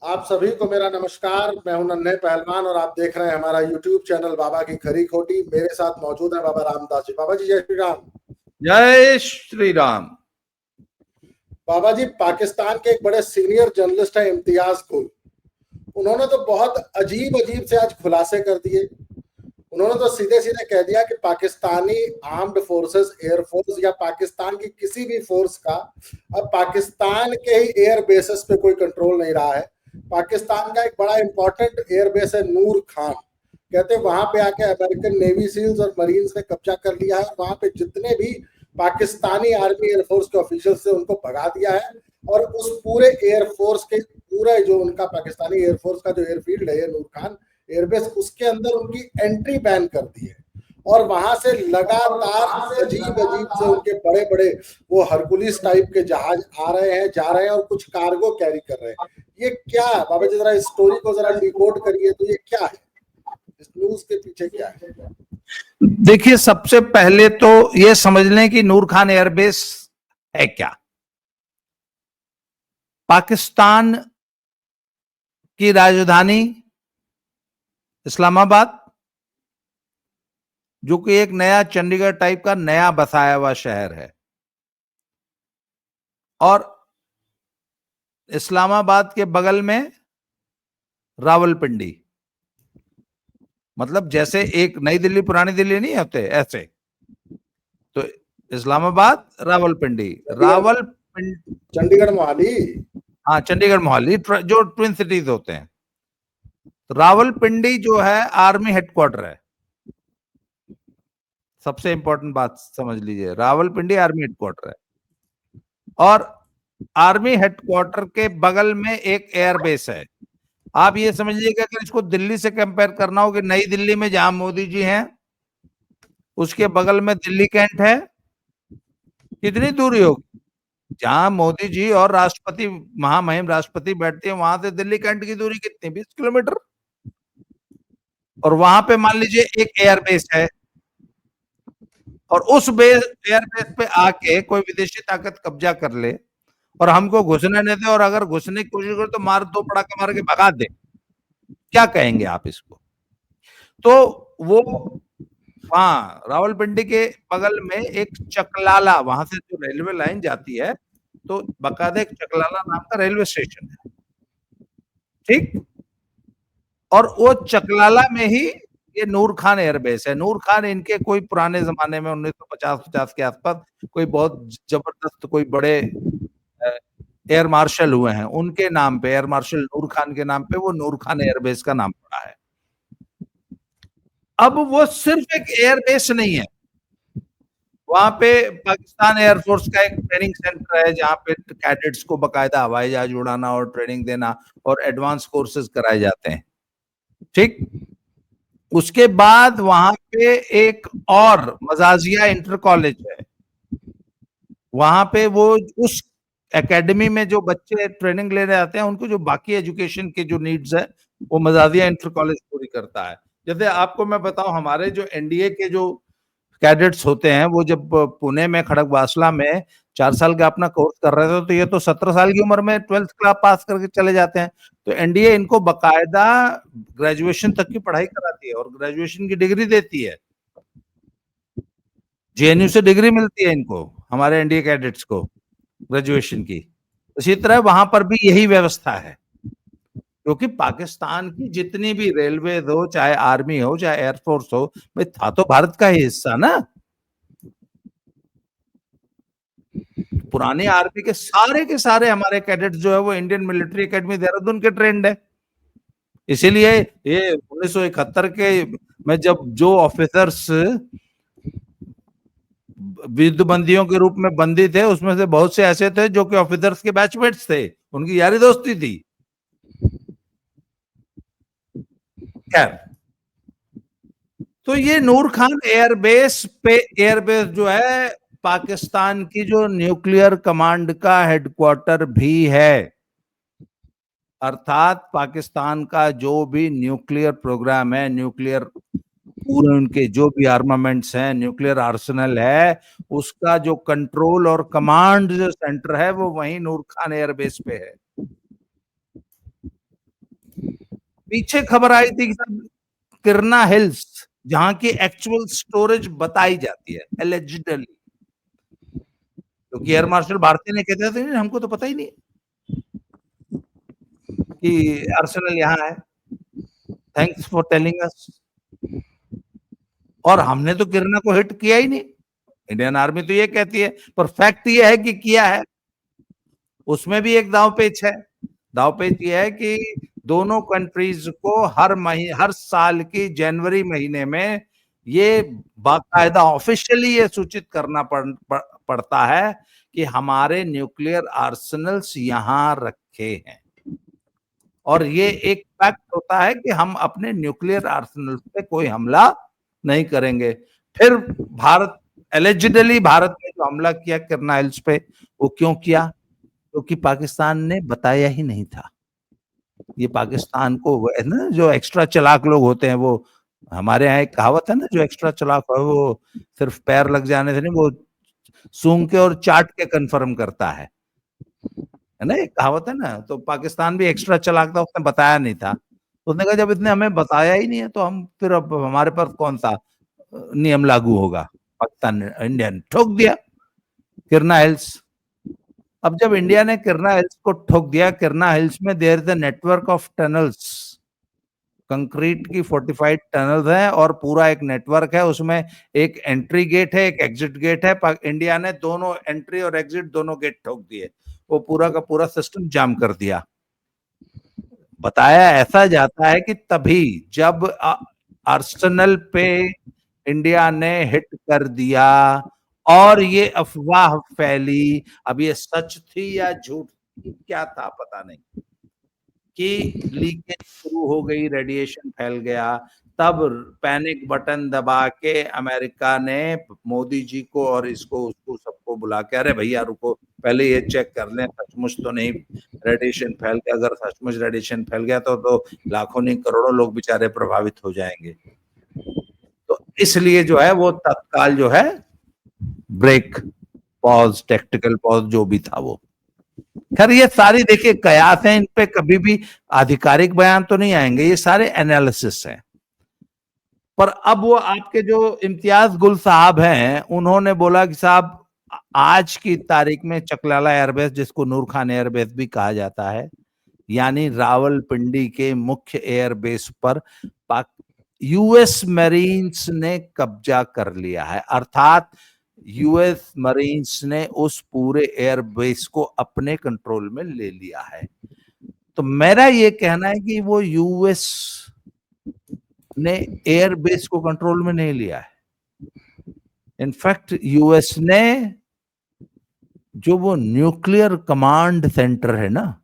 आप सभी को मेरा नमस्कार। मैं हूं नन्हे पहलवान और आप देख रहे हैं हमारा यूट्यूब चैनल बाबा की खरी खोटी। मेरे साथ मौजूद है बाबा रामदास जी। बाबा जी जय श्री राम। जय श्री राम। बाबा जी, पाकिस्तान के एक बड़े सीनियर जर्नलिस्ट है इम्तियाज गुल। उन्होंने तो बहुत अजीब अजीब से आज खुलासे कर दिए। उन्होंने तो सीधे सीधे कह दिया कि पाकिस्तानी आर्म्ड फोर्सेस, एयरफोर्स या पाकिस्तान की किसी भी फोर्स का अब पाकिस्तान के ही एयर बेसिस पे कोई कंट्रोल नहीं रहा है। पाकिस्तान का एक बड़ा इंपॉर्टेंट एयर बेस है नूर खान। कहते हैं वहां पे आके अमेरिकन नेवी सील्स और मरीन्स ने कब्जा कर लिया है। वहां पे जितने भी पाकिस्तानी आर्मी एयरफोर्स के ऑफिशियल्स थे उनको भगा दिया है और उस पूरे एयरफोर्स के पूरा जो उनका पाकिस्तानी एयरफोर्स का जो एयरफील्ड है नूर खान एयरबेस, उसके अंदर उनकी एंट्री बैन कर दी है। और वहां से लगातार अजीब अजीब से उनके बड़े बड़े वो हरकुलिस टाइप के जहाज आ रहे हैं, जा रहे हैं और कुछ कार्गो कैरी कर रहे हैं। ये क्या है बाबा जी, जरा इस स्टोरी को जरा डिकोड करिए। तो ये क्या है, इस न्यूज के पीछे क्या है? देखिए, सबसे पहले तो ये समझ लें कि नूर खान एयरबेस है क्या। पाकिस्तान की राजधानी इस्लामाबाद, जो कि एक नया चंडीगढ़ टाइप का नया बसाया हुआ शहर है, और इस्लामाबाद के बगल में रावलपिंडी। मतलब जैसे एक नई दिल्ली पुरानी दिल्ली नहीं होते, ऐसे। तो इस्लामाबाद, रावलपिंडी, चंडीगढ़ मोहाली। हाँ, चंडीगढ़ मोहाली, जो ट्विन सिटीज होते हैं। तो रावलपिंडी जो है आर्मी हेडक्वार्टर है। सबसे इंपॉर्टेंट बात समझ लीजिए, रावलपिंडी आर्मी हेडक्वार्टर है, और आर्मी हेडक्वार्टर के बगल में एक एयरबेस है। आप ये समझ लीजिए कि अगर इसको दिल्ली से कंपेयर करना हो कि नई दिल्ली में जहां मोदी जी हैं उसके बगल में दिल्ली कैंट है, कितनी दूरी होगी? जहां मोदी जी और राष्ट्रपति, महामहिम राष्ट्रपति बैठते हैं, वहां से दिल्ली कैंट की दूरी कितनी? 20 किलोमीटर। और वहां पे मान लीजिए एक एयरबेस है, और उस एयरबेस पे आके कोई विदेशी ताकत कब्जा कर ले और हमको घुसने नहीं दे, और अगर घुसने की कोशिश करे तो मार दो पड़ाका मार के भगा दे, क्या कहेंगे आप इसको? तो वो हाँ, रावलपिंडी के बगल में एक चकलाला, वहां से जो रेलवे लाइन जाती है, तो बकायदा एक चकलाला नाम का रेलवे स्टेशन है, ठीक। और वो चकलाला में ही ये नूर खान एयरबेस है। नूर खान इनके कोई पुराने जमाने में 1950 के आसपास कोई बहुत जबरदस्त कोई बड़े एयर मार्शल हुए हैं, उनके नाम पे, एयर मार्शल नूर खान के नाम पे वो नूर खान एयरबेस का नाम पड़ा है। अब वो सिर्फ एक एयरबेस नहीं है, वहां पे पाकिस्तान एयरफोर्स का एक ट्रेनिंग सेंटर है जहां पे कैडेट्स को बकायदा हवाई जहाज उड़ाना और ट्रेनिंग देना और एडवांस कोर्सेज कराए जाते हैं, ठीक। उसके बाद वहां पे एक और मजाजिया इंटर कॉलेज है। वहां पे वो उस एकेडमी में जो बच्चे ट्रेनिंग लेने आते हैं, उनको जो बाकी एजुकेशन के जो नीड्स है वो मजाजिया इंटर कॉलेज पूरी करता है। जैसे आपको मैं बताऊं, हमारे जो एनडीए के जो कैडेट्स होते हैं, वो जब पुणे में खड़गवासला में 4 साल का अपना कोर्स कर रहे थे, तो ये तो 17 साल की उम्र में 12th क्लास पास करके चले जाते हैं। तो एनडीए इनको बकायदा ग्रेजुएशन तक की पढ़ाई कराती है और ग्रेजुएशन की डिग्री देती है। जेएनयू से डिग्री मिलती है इनको, हमारे एनडीए कैडेट्स को, ग्रेजुएशन की। इसी तरह वहां पर भी यही व्यवस्था है, क्योंकि पाकिस्तान की जितनी भी रेलवे हो, चाहे आर्मी हो, चाहे एयरफोर्स हो, भाई था तो भारत का ही हिस्सा ना। पुरानी आर्मी के सारे हमारे कैडेट्स जो है वो इंडियन मिलिट्री एकेडमी देहरादून के ट्रेंड है। इसीलिए ये 1971 के में जब जो ऑफिसर्स युद्ध बंदियों के रूप में बंदी थे, उसमें से बहुत से ऐसे थे जो कि ऑफिसर्स के बैचमेट्स थे, उनकी यारी दोस्ती थी। खैर, तो ये नूर खान एयरबेस जो है पाकिस्तान की जो न्यूक्लियर कमांड का हेडक्वार्टर भी है। अर्थात पाकिस्तान का जो भी न्यूक्लियर प्रोग्राम है, न्यूक्लियर पूरे उनके जो भी आर्मामेंट्स हैं, न्यूक्लियर आर्सेनल है, उसका जो कंट्रोल और कमांड जो सेंटर है वो वहीं नूर खान एयरबेस पे है। पीछे खबर आई थी कि साहब किरना हिल्स जहां की एक्चुअल स्टोरेज बताई जाती है एलिजिडली, क्योंकि एयर मार्शल भारती ने कहते थे हमको तो पता ही नहीं कि आर्सेनल यहाँ है, थैंक्स फॉर टेलिंग अस। और हमने तो किरना को हिट किया ही नहीं, इंडियन आर्मी तो ये कहती है, पर फैक्ट ये है कि किया है। उसमें भी एक दांवपेच है, दांवपेच ये है कि दोनों कंट्रीज को हर साल की जनवरी महीने में ये बाकायदा ऑफिशियली ये सूचित करना पड़ता है कि हमारे न्यूक्लियर आर्सेनल्स यहां रखे हैं, और ये एक फैक्ट होता है कि हम अपने न्यूक्लियर आर्सेनल्स पे कोई हमला नहीं करेंगे। फिर भारत एलिजिडली भारत ने जो हमला किया किरना हिल्स पे, वो क्यों किया? क्योंकि पाकिस्तान ने बताया ही नहीं था। ये पाकिस्तान को है ना, जो एक्स्ट्रा चालाक लोग होते हैं, वो हमारे यहाँ एक कहावत है ना, जो एक्स्ट्रा चालाक है वो सिर्फ पैर लग जाने से नहीं, वो सूंघ के और चाट के कंफर्म करता है ना, एक कहावत है ना। तो पाकिस्तान भी एक्स्ट्रा चालाक था, उसने बताया नहीं था। उसने कहा जब इसने हमें बताया ही नहीं है तो हम फिर अब हमारे पर कौन सा नियम लागू होगा। पाकिस्तान ने, इंडिया ने ठोक दिया किरना हिल्स। अब जब इंडिया ने किरना हिल्स को ठोक दिया, किरना हिल्स में there is a network of tunnels, concrete की फोर्टिफाइड टनल्स हैं और पूरा एक नेटवर्क है, उसमें एक एंट्री गेट है, एक एग्जिट गेट है। इंडिया ने दोनों एंट्री और एग्जिट दोनों गेट ठोक दिए, वो पूरा का पूरा सिस्टम जाम कर दिया। बताया ऐसा जाता है कि तभी जब आर्सेनल पे इंडिया ने हिट कर दिया और ये अफवाह फैली, अब ये सच थी या झूठ थी क्या था पता नहीं, कि लीकेज शुरू हो गई, रेडिएशन फैल गया। तब पैनिक बटन दबा के अमेरिका ने मोदी जी को और इसको उसको सबको बुला के, अरे भैया रुको, पहले ये चेक कर लें सचमुच तो नहीं रेडिएशन फैल गया। अगर सचमुच रेडिएशन फैल गया तो लाखों नहीं करोड़ों लोग बेचारे प्रभावित हो जाएंगे। तो इसलिए जो है वो तत्काल जो है ब्रेक, पॉज, टेक्टिकल पॉज जो भी था वो। खैर ये सारी देखिए कयास हैं, इन पे कभी भी आधिकारिक बयान तो नहीं आएंगे, ये सारे एनालिसिस हैं। पर अब वो आपके जो इम्तियाज गुल साहब हैं, उन्होंने बोला कि साहब आज की तारीख में चकलाला एयरबेस, जिसको नूर खान एयरबेस भी कहा जाता है, यानी रावलपिंडी के मुख्य एयरबेस पर यूएस मरीन्स ने कब्जा कर लिया है। अर्थात यूएस मरीन्स ने उस पूरे एयरबेस को अपने कंट्रोल में ले लिया है। तो मेरा ये कहना है कि वो यूएस ने एयरबेस को कंट्रोल में नहीं लिया है। इनफैक्ट यूएस ने जो वो न्यूक्लियर कमांड सेंटर है ना,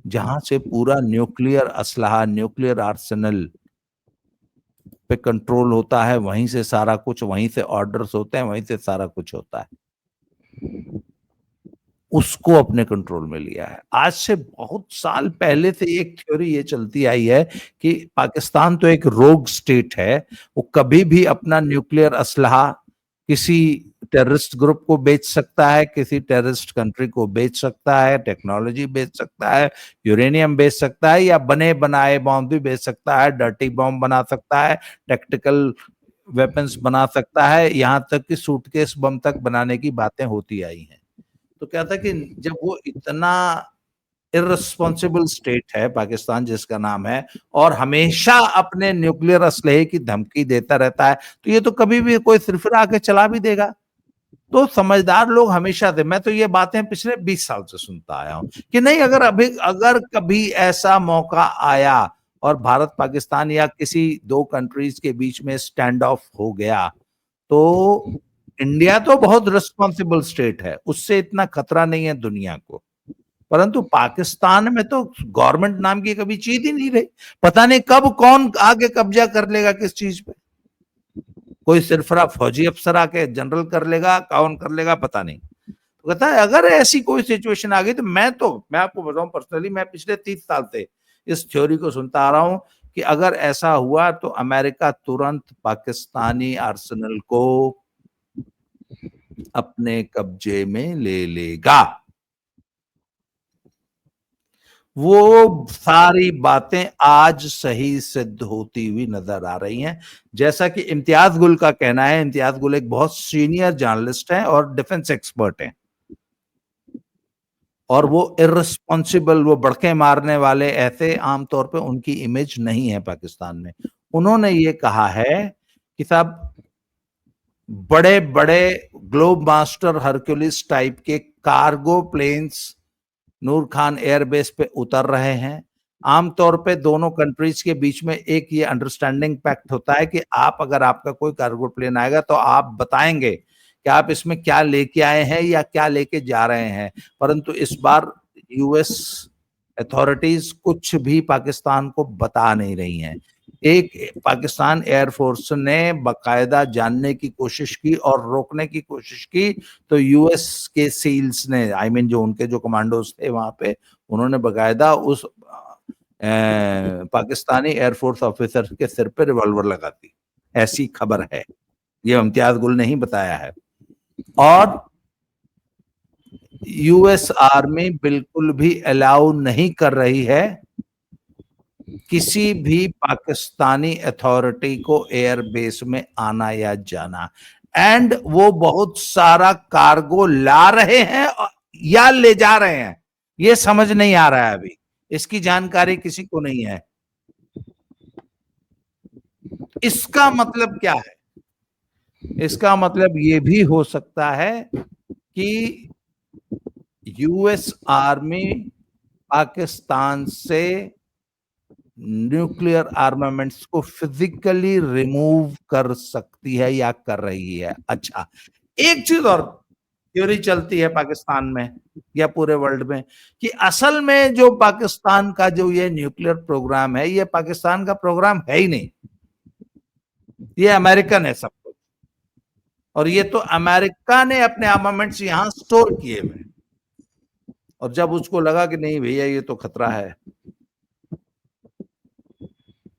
जहां से पूरा न्यूक्लियर असलहा, न्यूक्लियर आर्सेनल पे कंट्रोल होता है, वहीं से सारा कुछ, वहीं से ऑर्डर्स होते हैं, वहीं से सारा कुछ होता है, उसको अपने कंट्रोल में लिया है। आज से बहुत साल पहले से एक थ्योरी ये चलती आई है कि पाकिस्तान तो एक रोग स्टेट है, वो कभी भी अपना न्यूक्लियर असलहा किसी टेररिस्ट ग्रुप को बेच सकता है, किसी टेररिस्ट कंट्री को बेच सकता है, टेक्नोलॉजी बेच सकता है, यूरेनियम बेच सकता है, या बने बनाए बॉम्ब भी बेच सकता है, डर्टी बॉम्ब बना सकता है, टैक्टिकल वेपन्स बना सकता है, यहां तक कि सूटकेस बम तक बनाने की बातें होती आई हैं। तो क्या था कि जब वो इतना इररिस्पॉन्सिबल स्टेट है पाकिस्तान जिसका नाम है, और हमेशा अपने न्यूक्लियर असलहे की धमकी देता रहता है, तो ये तो कभी भी कोई सिरफिरा आके चला भी देगा। तो समझदार लोग हमेशा थे, मैं तो ये बातें पिछले 20 साल से सुनता आया हूं कि नहीं, अगर कभी ऐसा मौका आया और भारत पाकिस्तान या किसी दो कंट्रीज के बीच में स्टैंड ऑफ हो गया, तो इंडिया तो बहुत रिस्पॉन्सिबल स्टेट है, उससे इतना खतरा नहीं है दुनिया को, परंतु पाकिस्तान में तो गवर्नमेंट नाम की कभी चीज ही नहीं रही। पता नहीं कब कौन आगे कब्जा कर लेगा किस चीज पे, कोई सिरफरा फौजी अफसर आके जनरल कर लेगा, कौन कर लेगा पता नहीं। तो कहता है अगर ऐसी कोई सिचुएशन आ गई तो मैं आपको बताऊं पर्सनली, मैं पिछले 30 साल से इस थ्योरी को सुनता आ रहा हूं कि अगर ऐसा हुआ तो अमेरिका तुरंत पाकिस्तानी आर्सेनल को अपने कब्जे में ले लेगा। वो सारी बातें आज सही सिद्ध होती हुई नजर आ रही हैं। जैसा कि इम्तियाज गुल का कहना है, इम्तियाज गुल एक बहुत सीनियर जर्नलिस्ट हैं और डिफेंस एक्सपर्ट हैं, और वो इररिस्पॉन्सिबल, वो बड़के मारने वाले ऐसे आमतौर पे उनकी इमेज नहीं है पाकिस्तान में। उन्होंने ये कहा है कि साहब बड़े बड़े ग्लोब मास्टर हरक्यूलिस टाइप के कार्गो प्लेन्स नूर खान एयरबेस पे उतर रहे हैं। आमतौर पे दोनों कंट्रीज के बीच में एक ये अंडरस्टैंडिंग पैक्ट होता है कि आप, अगर आपका कोई कार्गो प्लेन आएगा तो आप बताएंगे कि आप इसमें क्या लेके आए हैं या क्या लेके जा रहे हैं। परंतु इस बार यूएस अथॉरिटीज कुछ भी पाकिस्तान को बता नहीं रही हैं। एक पाकिस्तान एयरफोर्स ने बकायदा जानने की कोशिश की और रोकने की कोशिश की, तो यूएस के सील्स ने, आई मीन जो उनके जो कमांडोज थे वहां पे, उन्होंने बकायदा उस पाकिस्तानी एयरफोर्स ऑफिसर के सिर पे रिवॉल्वर लगा दी। ऐसी खबर है, ये इम्तियाज गुल ने ही बताया है। और यूएस आर्मी बिल्कुल भी अलाउ नहीं कर रही है किसी भी पाकिस्तानी अथॉरिटी को एयरबेस में आना या जाना। एंड वो बहुत सारा कार्गो ला रहे हैं या ले जा रहे हैं, ये समझ नहीं आ रहा है अभी, इसकी जानकारी किसी को नहीं है। इसका मतलब क्या है? इसका मतलब ये भी हो सकता है कि यूएस आर्मी पाकिस्तान से न्यूक्लियर आर्मामेंट्स को फिजिकली रिमूव कर सकती है या कर रही है। अच्छा, एक चीज और थ्योरी चलती है पाकिस्तान में या पूरे वर्ल्ड में कि असल में जो पाकिस्तान का जो ये न्यूक्लियर प्रोग्राम है, ये पाकिस्तान का प्रोग्राम है ही नहीं, ये अमेरिकन है सब कुछ। और ये तो अमेरिका ने अपने आर्मामेंट्स यहां स्टोर किए हुए, और जब उसको लगा कि नहीं भैया ये तो खतरा है,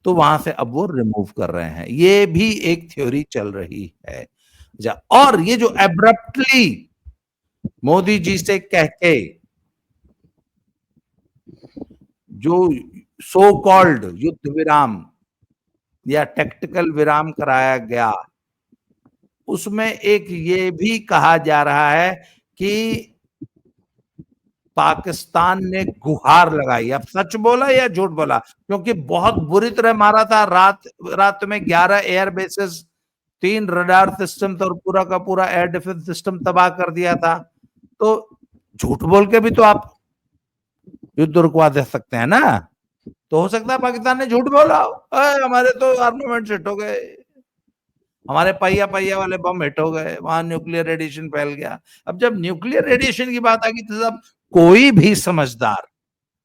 तो वहां से अब वो रिमूव कर रहे हैं। ये भी एक थ्योरी चल रही है। और ये जो एब्रप्टली मोदी जी से कह के जो सो कॉल्ड युद्ध विराम या टैक्टिकल विराम कराया गया, उसमें एक ये भी कहा जा रहा है कि पाकिस्तान ने गुहार लगाई। अब सच बोला या झूठ बोला, क्योंकि बहुत बुरी तरह मारा था। रात में 11 एयर बेसेस, 3 रडार सिस्टम और पूरा का पूरा एयर डिफेंस सिस्टम तबाह कर दिया था। तो झूठ बोल के भी तो आप युद्ध रुकवा दे सकते हैं ना। तो हो सकता है पाकिस्तान ने झूठ बोला, हमारे तो आर्मामेंट हिट हो गए, हमारे पहिया पहिया वाले बम हिट हो गए, वहां न्यूक्लियर रेडिएशन फैल गया। अब जब न्यूक्लियर रेडिएशन की बात आ गई तो सब, कोई भी समझदार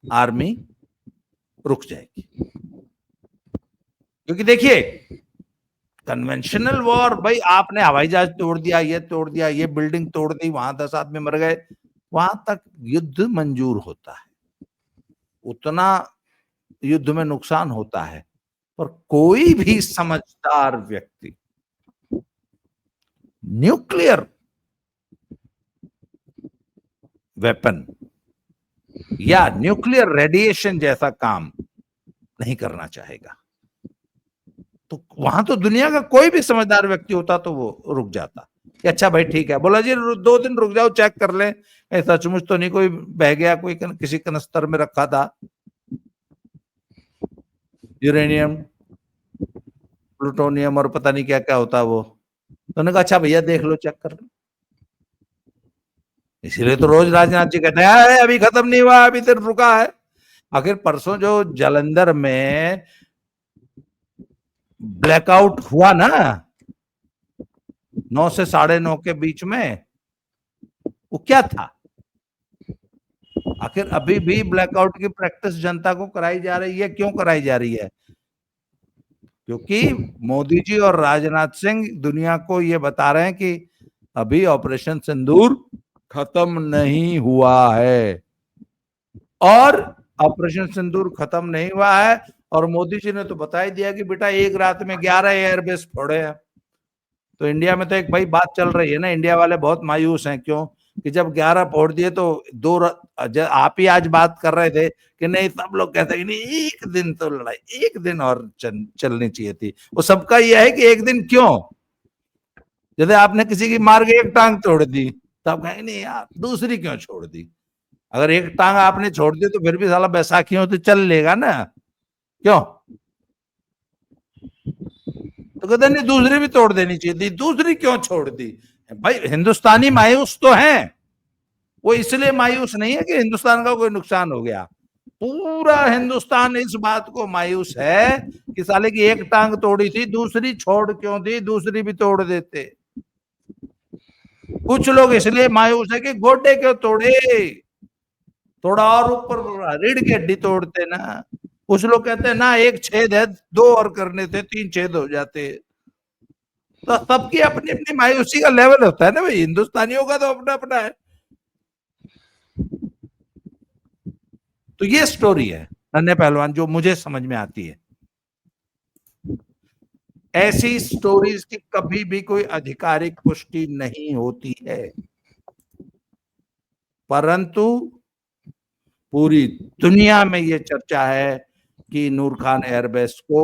आर्मी रुक जाएगी। क्योंकि देखिए, कन्वेंशनल वॉर, भाई आपने हवाई जहाज तोड़ दिया, ये तोड़ दिया, ये बिल्डिंग तोड़ दी, वहां 10 आदमी मर गए, वहां तक युद्ध मंजूर होता है, उतना युद्ध में नुकसान होता है। पर कोई भी समझदार व्यक्ति न्यूक्लियर वेपन या न्यूक्लियर रेडिएशन जैसा काम नहीं करना चाहेगा। तो वहां तो दुनिया का कोई भी समझदार व्यक्ति होता तो वो रुक जाता कि अच्छा भाई ठीक है, बोला जी 2 दिन रुक जाओ, चेक कर लें सचमुच तो नहीं कोई बह गया, कोई किसी कनस्तर में रखा था यूरेनियम, प्लूटोनियम और पता नहीं क्या क्या होता वो। तो उन्होंने कहा अच्छा भैया देख लो, चेक कर लो। इसीलिए तो रोज राजनाथ जी कहते हैं अभी खत्म नहीं हुआ, अभी तक रुका है। आखिर परसों जो जालंधर में ब्लैकआउट हुआ ना 9 से 9:30 के बीच में, वो क्या था? आखिर अभी भी ब्लैकआउट की प्रैक्टिस जनता को कराई जा रही है। क्यों कराई जा रही है? क्योंकि मोदी जी और राजनाथ सिंह दुनिया को ये बता रहे हैं कि अभी ऑपरेशन सिंदूर खत्म नहीं हुआ है। और ऑपरेशन सिंदूर खत्म नहीं हुआ है, और मोदी जी ने तो बता ही दिया कि बेटा एक रात में 11 एयरबेस फोड़े हैं। तो इंडिया में तो एक भाई बात चल रही है ना, इंडिया वाले बहुत मायूस हैं। क्यों? कि जब 11 फोड़ दिए तो आप ही आज बात कर रहे थे कि नहीं, सब लोग कहते हैं कि नहीं, एक दिन तो लड़ाई, एक दिन और चलनी चाहिए थी। वो सबका यह है कि एक दिन क्यों, जैसे आपने किसी की मार के एक टांग तोड़ दी तो आप कहेंगे नहीं यार दूसरी क्यों छोड़ दी। अगर एक टांग आपने छोड़ दी तो फिर भी साला बैसाखी हो तो चल लेगा ना, क्यों? तो कहते नहीं दूसरी भी तोड़ देनी चाहिए थी, दूसरी क्यों छोड़ दी। भाई हिंदुस्तानी मायूस तो हैं, वो इसलिए मायूस नहीं है कि हिंदुस्तान का कोई नुकसान हो गया, पूरा हिंदुस्तान इस बात को मायूस है कि साले की एक टांग तोड़ी थी, दूसरी छोड़ क्यों दी, दूसरी भी तोड़ देते। कुछ लोग इसलिए मायूस है कि गोडे क्यों तोड़े, थोड़ा और ऊपर रीढ़ की हड्डी तोड़ते ना। कुछ लोग कहते हैं ना एक छेद है, दो और करने थे, 3 छेद हो जाते। तो सबकी अपनी अपनी मायूसी का लेवल होता है ना भाई, हिंदुस्तानियों का तो अपना अपना है। तो ये स्टोरी है नन्हे पहलवान जो मुझे समझ में आती है। ऐसी स्टोरीज की कभी भी कोई आधिकारिक पुष्टि नहीं होती है, परंतु पूरी दुनिया में ये चर्चा है कि नूर खान एयरबेस को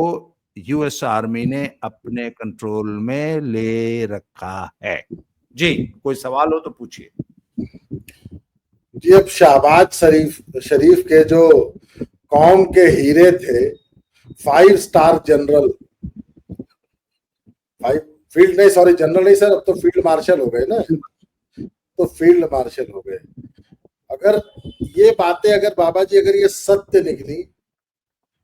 यूएस आर्मी ने अपने कंट्रोल में ले रखा है। जी कोई सवाल हो तो पूछिए। जी अब शहबाज शरीफ के जो कौम के हीरे थे, 5 स्टार जनरल, फील्ड नहीं, सॉरी जनरल नहीं सर, अब तो फील्ड मार्शल हो गए ना, तो फील्ड मार्शल हो गए। अगर ये बातें, अगर बाबा जी अगर ये सत्य निकली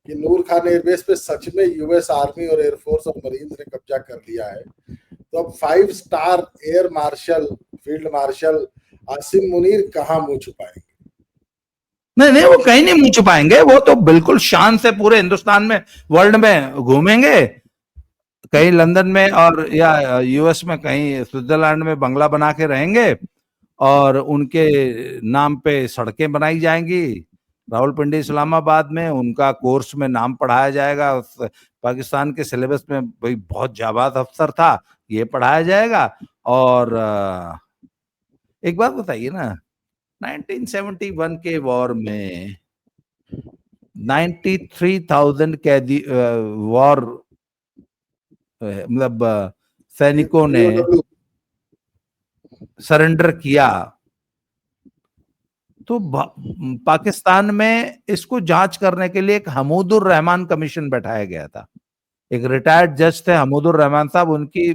कि नूर खान एयरबेस पे सच में यूएस आर्मी और एयरफोर्स और मरीन ने कब्जा कर लिया है, तो अब 5 star air marshal, field marshal Asim Munir कहाँ मुंह छुपाएंगे? नहीं नहीं, वो कहीं नहीं मुंह छुपाएंगे, वो तो बिल्कुल शान से पूरे हिंदुस्तान में, वर्ल्ड में घूमेंगे, कहीं लंदन में और या यूएस में, कहीं स्विट्जरलैंड में बंगला बना के रहेंगे और उनके नाम पे सड़कें बनाई जाएंगी। रावलपिंडी इस्लामाबाद में उनका कोर्स में नाम पढ़ाया जाएगा, पाकिस्तान के सिलेबस में भाई बहुत जाबाज अफसर था, ये पढ़ाया जाएगा। और एक बात बताइए ना, 1971 के वॉर में 93,000 कैदी वॉर मतलब सैनिकों ने सरेंडर किया, तो पाकिस्तान में इसको जांच करने के लिए एक हमूदुर रहमान कमीशन बैठाया गया था। एक रिटायर्ड जज थे हमूदुर रहमान साहब, उनकी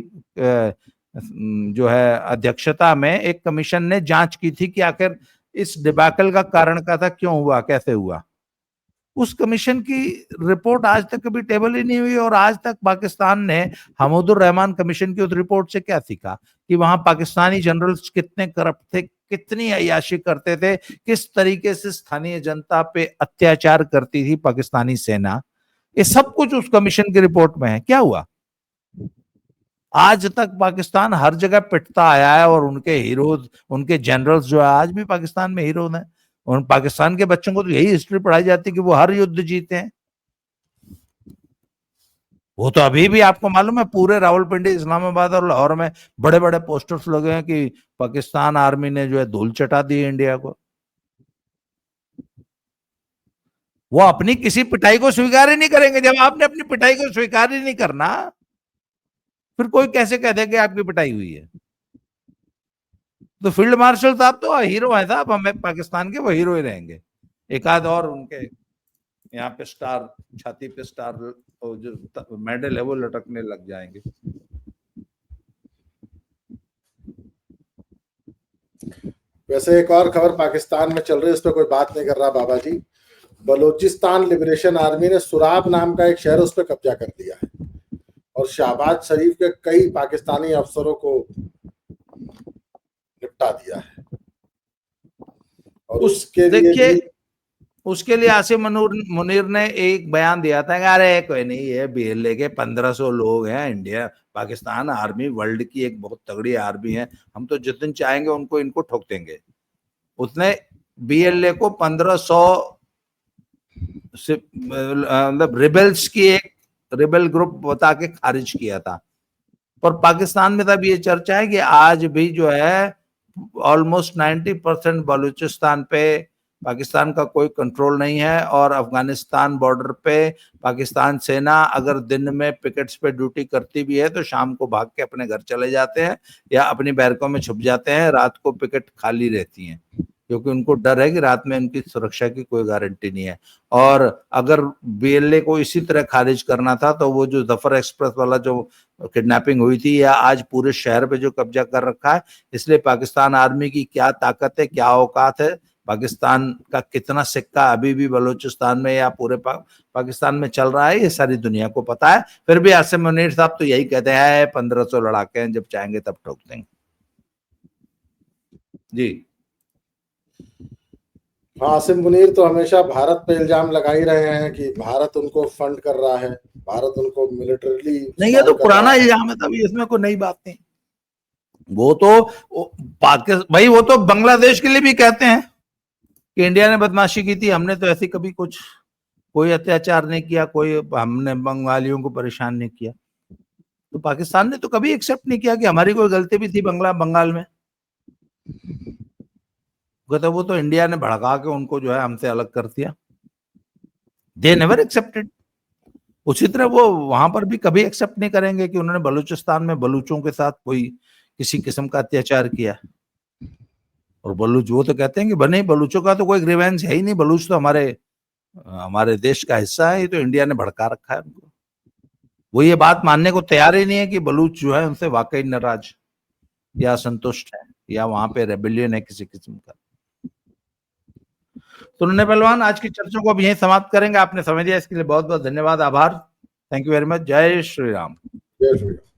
जो है अध्यक्षता में एक कमीशन ने जांच की थी कि आखिर इस डिबैकल का कारण क्या था, क्यों हुआ, कैसे हुआ। उस कमीशन की रिपोर्ट आज तक कभी टेबल ही नहीं हुई, और आज तक पाकिस्तान ने हमूदुर रहमान कमीशन की उस रिपोर्ट से क्या सीखा कि वहां पाकिस्तानी जनरल्स कितने करप्ट थे, कितनी अय्याशी करते थे, किस तरीके से स्थानीय जनता पे अत्याचार करती थी पाकिस्तानी सेना। ये सब कुछ उस कमीशन की रिपोर्ट में है। क्या हुआ? आज तक पाकिस्तान हर जगह पिटता आया है, और उनके हीरोज, उनके जनरल्स जो है आज भी पाकिस्तान में हीरो हैं। उन पाकिस्तान के बच्चों को तो यही हिस्ट्री पढ़ाई जाती है कि वो हर युद्ध जीते हैं। वो तो अभी भी आपको मालूम है पूरे रावलपिंडी, इस्लामाबाद और लाहौर में बड़े बड़े पोस्टर्स लगे हैं कि पाकिस्तान आर्मी ने जो है धूल चटा दी है इंडिया को। वो अपनी किसी पिटाई को स्वीकार ही नहीं करेंगे। जब आपने अपनी पिटाई को स्वीकार ही नहीं करना, फिर कोई कैसे कह देगा आपकी पिटाई हुई है। तो फील्ड मार्शल साहब तो हीरो है साहब, हमें पाकिस्तान के वो हीरो ही रहेंगे। एक आध और उनके यहाँ पे स्टार, छाती पे स्टार, जो मेडल है वो लटकने लग जाएंगे। वैसे एक और खबर पाकिस्तान में चल रही है, उस पर कोई बात नहीं कर रहा बाबा जी। बलूचिस्तान लिबरेशन आर्मी ने सुराब नाम का एक शहर उस पर कब्जा कर लिया है, और शहबाज शरीफ के कई पाकिस्तानी अफसरों को निपटा दिया है। और उसके लिए उसके लिए आसिम मुनीर ने एक बयान दिया था कि अरे कोई नहीं, ये BLA के 1500 लोग हैं, इंडिया पाकिस्तान आर्मी वर्ल्ड की एक बहुत तगड़ी आर्मी है, हम तो जिस दिन चाहेंगे उनको इनको ठोक देंगे। उसने BLA को 1500 मतलब रिबेल्स की एक रिबेल ग्रुप बता के खारिज किया था। पर पाकिस्तान में तब ये चर्चा है कि आज भी जो है ऑलमोस्ट 90% बलूचिस्तान पे पाकिस्तान का कोई कंट्रोल नहीं है, और अफगानिस्तान बॉर्डर पे पाकिस्तान सेना अगर दिन में पिकेट्स पे ड्यूटी करती भी है तो शाम को भाग के अपने घर चले जाते हैं या अपनी बैरकों में छुप जाते हैं। रात को पिकेट खाली रहती हैं, क्योंकि उनको डर है कि रात में उनकी सुरक्षा की कोई गारंटी नहीं है। और अगर बीएलए को इसी तरह खारिज करना था तो वो जो जफर एक्सप्रेस वाला जो किडनैपिंग हुई थी, या आज पूरे शहर पे जो कब्जा कर रखा है, इसलिए पाकिस्तान आर्मी की क्या ताकत है, क्या औकात है, पाकिस्तान का कितना सिक्का अभी भी बलूचिस्तान में या पूरे पाकिस्तान में चल रहा है, ये सारी दुनिया को पता है। फिर भी आसिम मुनीर साहब तो यही कहते हैं 1500 लड़ाके हैं, जब चाहेंगे तब ठोक देंगे। जी हाँ, आसिम मुनीर तो हमेशा भारत पे इल्जाम लगा ही रहे हैं कि भारत उनको फंड कर रहा है, भारत उनको मिलिटरीली नहीं, ये तो पुराना इल्जाम है, तभी इसमें कोई नई बात नहीं। वो तो पाकिस्तान भाई, वो तो बांग्लादेश के लिए भी कहते हैं कि इंडिया ने बदमाशी की थी, हमने तो ऐसी कभी कुछ कोई अत्याचार नहीं किया, कोई हमने बंगालियों को परेशान नहीं किया। तो पाकिस्तान ने तो कभी एक्सेप्ट नहीं किया कि हमारी कोई गलती भी थी बंगाल में। तो वो तो इंडिया ने भड़का के उनको जो है हमसे अलग कर दिया। They never accepted. उसी तरह वो वहां पर भी कभी एक्सेप्ट नहीं करेंगे कि उन्होंने बलूचिस्तान में बलूचों के साथ कोई किसी किस्म का अत्याचार किया। और बलूच वो तो कहते हैं कि बने बलूचों का तो कोई ग्रीवेंस है ही नहीं, बलूच तो हमारे देश का हिस्सा है, ये तो इंडिया ने भड़का रखा है उनको। वो ये बात मानने को तैयार ही नहीं है कि बलूच जो है उनसे वाकई नाराज या असंतुष्ट है या वहां पे रेबेलियन है किसी किस्म का। तो नन्हे पहलवान, आज की चर्चा को अब यहीं समाप्त करेंगे। आपने समय दिया इसके लिए बहुत बहुत धन्यवाद, आभार। Thank you very much. जय श्री राम। जय श्री राम।